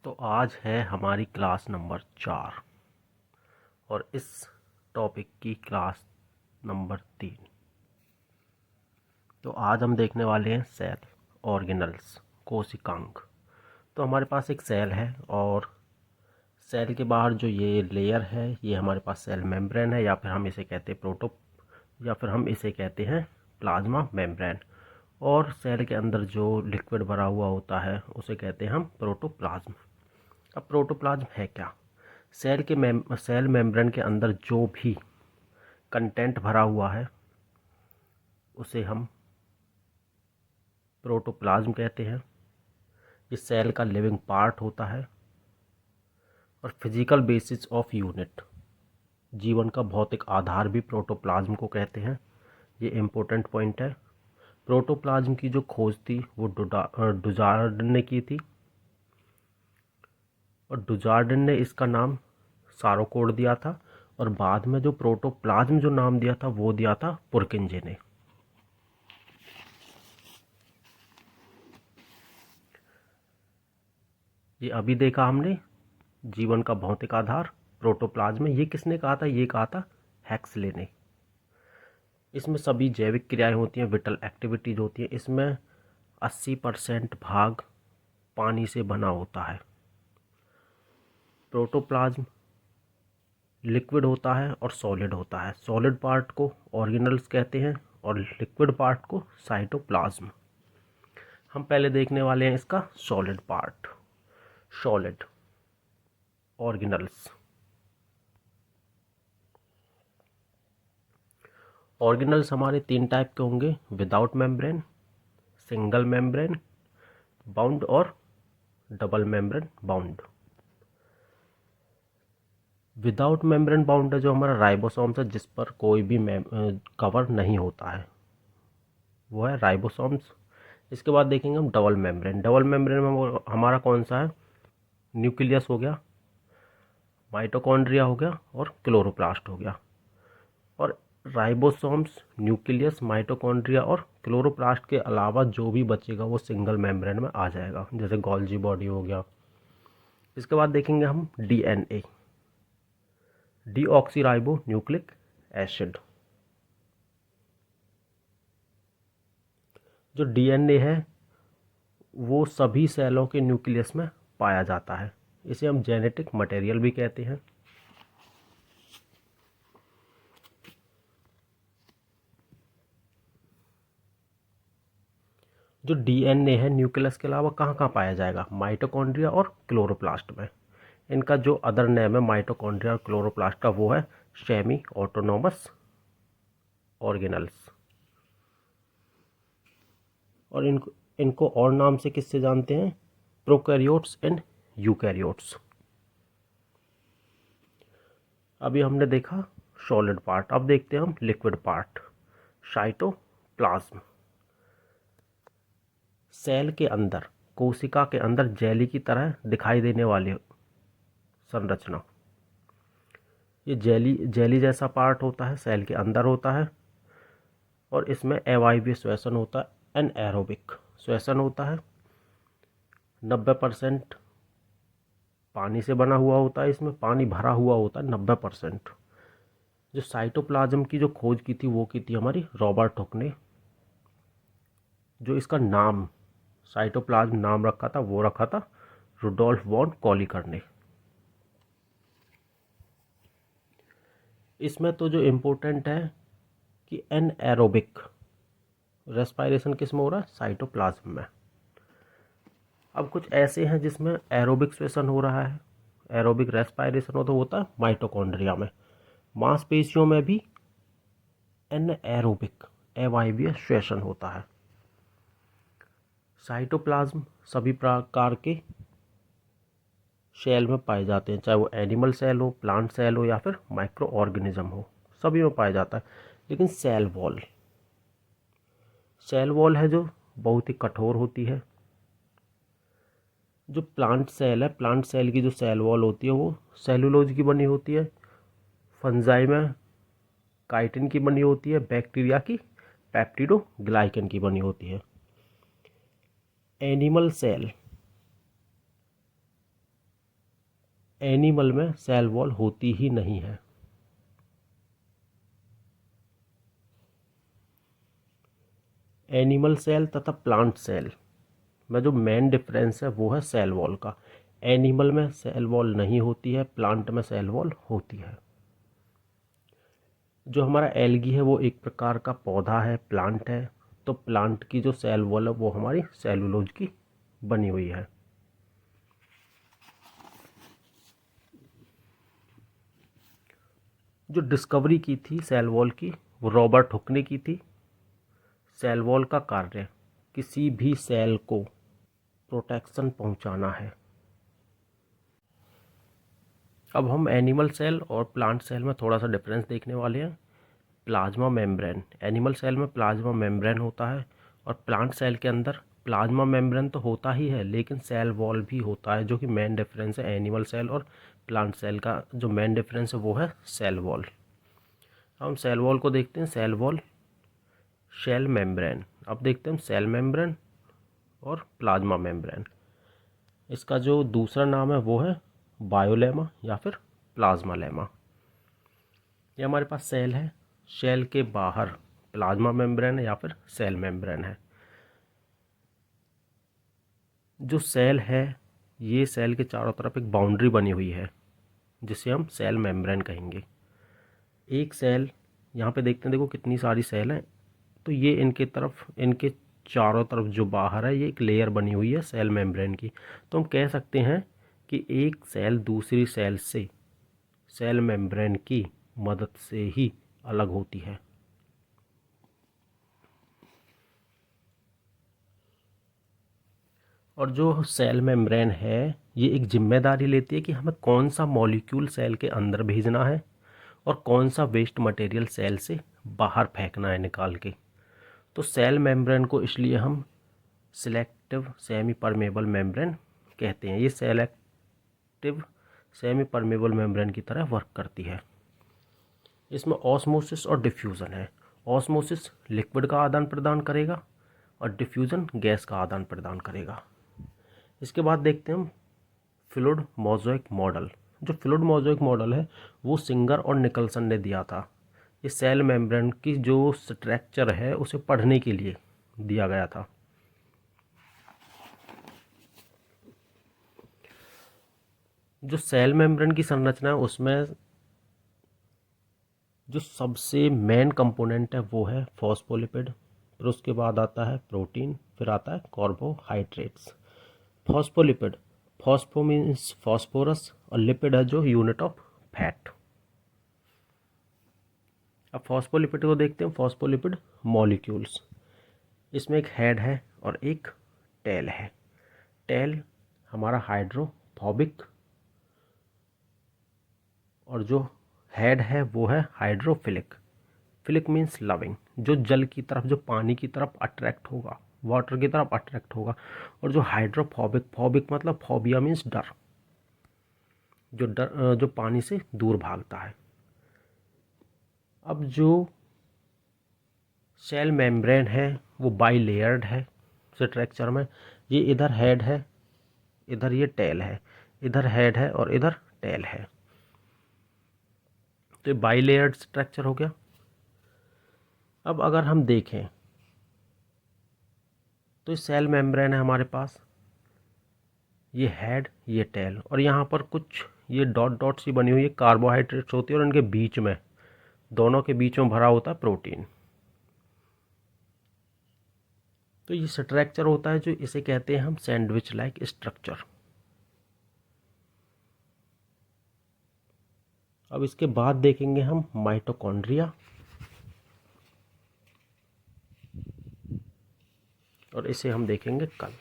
तो आज है हमारी क्लास नंबर 4 और इस टॉपिक की क्लास नंबर 3। तो आज हम देखने वाले हैं सेल ऑर्गेनल्स कोशिकांग। तो हमारे पास एक सेल है और सेल के बाहर जो ये लेयर है ये हमारे पास सेल मेम्ब्रेन है, या फिर हम इसे कहते हैं या फिर हम इसे कहते हैं प्लाज्मा मेम्ब्रेन। और सेल के अंदर जो लिक्विड भरा हुआ होता है उसे कहते हैं हम प्रोटोप्लाज्म। अब प्रोटोप्लाज्म है क्या? सेल मेम्ब्रेन के अंदर जो भी कंटेंट भरा हुआ है उसे हम प्रोटोप्लाज्म कहते हैं। ये सेल का लिविंग पार्ट होता है और फिजिकल बेसिस ऑफ यूनिट, जीवन का भौतिक आधार भी प्रोटोप्लाज्म को कहते हैं। ये इम्पोर्टेंट पॉइंट है। प्रोटोप्लाज्म की जो खोज थी वो डुजार्डिन ने की थी और डुजार्डिन ने इसका नाम सारोकोड दिया था, और बाद में जो प्रोटोप्लाज्म जो नाम दिया था वो दिया था पुरकिंजे ने। ये अभी देखा हमने जीवन का भौतिक आधार प्रोटोप्लाज्म। ये किसने कहा था? ये कहा था हेक्सले ने। इसमें सभी जैविक क्रियाएं होती हैं, विटल एक्टिविटीज होती हैं। इसमें 80% भाग पानी से बना होता है। प्रोटोप्लाज्म लिक्विड होता है और सॉलिड होता है। सॉलिड पार्ट को ऑर्गेनल्स कहते हैं और लिक्विड पार्ट को साइटोप्लाज्म। हम पहले देखने वाले हैं इसका solid part. Solid organelles. Organelles हमारे 3 टाइप के होंगे: without membrane, single membrane bound और double membrane bound. Without membrane bound है जो हमारा राइबोसोम्स है, जिस पर कोई भी कवर नहीं होता है, वो है राइबोसोम्स। इसके बाद देखेंगे हम डबल मेम्ब्रेन। डबल मेम्ब्रेन में हमारा कौन सा है? न्यूक्लियस हो गया, माइटोकॉन्ड्रिया हो गया और क्लोरोप्लास्ट हो गया। और राइबोसोम्स, न्यूक्लियस, माइटोकॉन्ड्रिया और क्लोरोप्लास्ट के अलावा जो भी बचेगा वो सिंगल मेम्ब्रेन में आ जाएगा, जैसे गोल्जी बॉडी हो गया। इसके बाद देखेंगे हम डीएनए, डीऑक्सीराइबो न्यूक्लिक एसिड। जो डीएनए है वो सभी सेलों के न्यूक्लियस में पाया जाता है। इसे हम जेनेटिक मटेरियल भी कहते हैं। जो डीएनए है न्यूक्लियस के अलावा कहाँ कहाँ पाया जाएगा? माइटोकॉन्ड्रिया और क्लोरोप्लास्ट में। इनका जो अदर नेम है माइटोकॉन्ड्रिया और क्लोरोप्लास्ट का, वो है सेमी ऑटोनोमस ऑर्गेनल्स। और इनको और नाम से किससे जानते हैं? Prokaryotes and eukaryotes. अभी हमने देखा सॉलिड पार्ट, अब देखते हैं हम लिक्विड पार्ट, साइटोप्लाज्म। सेल के अंदर, कोशिका के अंदर जेली की तरह दिखाई देने वाली संरचना, ये जेली जैसा पार्ट होता है, सेल के अंदर होता है। और इसमें अवायवीय श्वसन होता है, एनएरोबिक श्वसन होता है। 90% पानी से बना हुआ होता है, इसमें पानी भरा हुआ होता है 90%। जो साइटोप्लाज्म की जो खोज की थी वो की थी हमारी रॉबर्ट हुक ने। जो इसका नाम साइटोप्लाज्म नाम रखा था वो रखा था रुडोल्फ वॉन कॉलिकर ने। इसमें तो जो इम्पोर्टेंट है कि एनएरोबिक रेस्पायरेशन किस में हो रहा है? साइटोप्लाज्म में। अब कुछ ऐसे हैं जिसमें एरोबिक श्वसन हो रहा है, एरोबिक रेस्पायरेशन होता है माइटोकॉन्ड्रिया में। मांसपेशियों में भी एनएरोबिक अवायवीय श्वसन होता है। साइटोप्लाज्म सभी प्रकार के सेल में पाए जाते हैं, चाहे वो एनिमल सेल हो, प्लांट सेल हो या फिर माइक्रो ऑर्गेनिज्म हो, सभी में पाया जाता है। लेकिन सेल वॉल है जो बहुत ही कठोर होती है। जो प्लांट सेल है, प्लांट सेल की जो सेल वॉल होती है वो सेलुलोज की बनी होती है, फंजाई में काइटिन की बनी होती है, बैक्टीरिया की पेप्टिडोग्लाइकन की बनी होती है। एनिमल सेल एनिमल में सेल वॉल होती ही नहीं है। एनिमल सेल तथा प्लांट सेल में जो मेन डिफरेंस है वो है सेल वॉल का। एनिमल में सेल वॉल नहीं होती है, प्लांट में सेल वॉल होती है। जो हमारा एल्गी है वो एक प्रकार का पौधा है, प्लांट है, तो प्लांट की जो सेल वॉल है वो हमारी सेलुलोज की बनी हुई है। जो डिस्कवरी की थी सेल वॉल की वो रॉबर्ट हुक ने की थी। सेल वॉल का कार्य किसी भी सेल को प्रोटेक्शन पहुंचाना है। अब हम एनिमल सेल और प्लांट सेल में थोड़ा सा डिफरेंस देखने वाले हैं। प्लाज्मा मेम्ब्रेन, एनिमल सेल में प्लाज्मा मेम्ब्रेन होता है और प्लांट सेल के अंदर प्लाज्मा मेम्ब्रेन तो होता ही है लेकिन सेल वॉल भी होता है, जो कि मेन डिफरेंस है एनिमल सेल और प्लांट सेल का। जो मेन डिफरेंस है वो है सेल वॉल। हम सेल वॉल को देखते हैं। Cell wall, shell membrane. अब देखते हैं सेल मेम्ब्रेन और प्लाज्मा मेम्ब्रेन। इसका जो दूसरा नाम है वो है बायोलेमा या फिर प्लाज्मा लेमा। ये हमारे पास सेल है, सेल के बाहर प्लाज्मा मेम्ब्रेन है या फिर सेल मेम्ब्रेन है। जो सेल है ये सेल के चारों तरफ एक बाउंड्री बनी हुई है जिसे हम सेल मेम्ब्रेन कहेंगे। एक सेल यहाँ पे देखते हैं, देखो कितनी सारी सेल हैं, तो ये इनके चारों तरफ जो बाहर है ये एक लेयर बनी हुई है सेल मेम्ब्रेन की। तो हम कह सकते हैं कि एक सेल दूसरी सेल से सेल मेम्ब्रेन की मदद से ही अलग होती है। और जो सेल मेम्ब्रेन है ये एक जिम्मेदारी लेती है कि हमें कौन सा मॉलिक्यूल सेल के अंदर भेजना है और कौन सा वेस्ट मटेरियल सेल से बाहर फेंकना है निकाल के। तो सेल मेम्ब्रेन को इसलिए हम सिलेक्टिव सेमी परमेबल मेम्ब्रेन कहते हैं। ये सेलेक्टिव सेमी परमेबल मेम्ब्रेन की तरह वर्क करती है। इसमें ऑस्मोसिस और डिफ्यूज़न है। ऑस्मोसिस लिक्विड का आदान प्रदान करेगा और डिफ्यूज़न गैस का आदान प्रदान करेगा। इसके बाद देखते हैं हम फ्लूइड मोज़ेक मॉडल। जो फ्लूइड मोज़ेक मॉडल है वो सिंगर और निकलसन ने दिया था। ये सेल मेम्ब्रेन की जो स्ट्रक्चर है उसे पढ़ने के लिए दिया गया था। जो सेल मेम्ब्रेन की संरचना है उसमें जो सबसे मेन कंपोनेंट है वो है फॉस्फोलिपिड, फिर उसके बाद आता है प्रोटीन, फिर आता है carbohydrates. Phospholipid, phospho means phosphorus और लिपिड है जो यूनिट ऑफ फैट। अब फॉस्फोलिपिड को देखते हैं। फॉस्फोलिपिड मॉलिक्यूल्स, इसमें एक हेड है और एक टेल है। टेल हमारा हाइड्रोफोबिक और जो हेड है वो है हाइड्रोफिलिक। फिलिक मीन्स लविंग, जो जल की तरफ, जो पानी की तरफ अट्रैक्ट होगा, वाटर की तरफ अट्रैक्ट होगा। और जो हाइड्रोफोबिक, फोबिक मतलब फोबिया मीन्स डर, जो पानी से दूर भागता है। अब जो सेल मेम्ब्रेन है वो बाई लेयर्ड है स्ट्रक्चर में। ये इधर हेड है, इधर ये टेल है, इधर हेड है और इधर टेल है। तो ये बाई लेयर्ड स्ट्रक्चर हो गया। अब अगर हम देखें तो सेल मेम्ब्रेन है हमारे पास, ये हेड, ये टेल, और यहाँ पर कुछ ये डॉट डॉट सी बनी हुई है कार्बोहाइड्रेट्स होती है और इनके बीच में, दोनों के बीच में भरा होता है प्रोटीन। तो ये स्ट्रक्चर होता है जो इसे कहते हैं हम सैंडविच लाइक स्ट्रक्चर। अब इसके बाद देखेंगे हम माइटोकॉन्ड्रिया, और इसे हम देखेंगे कल।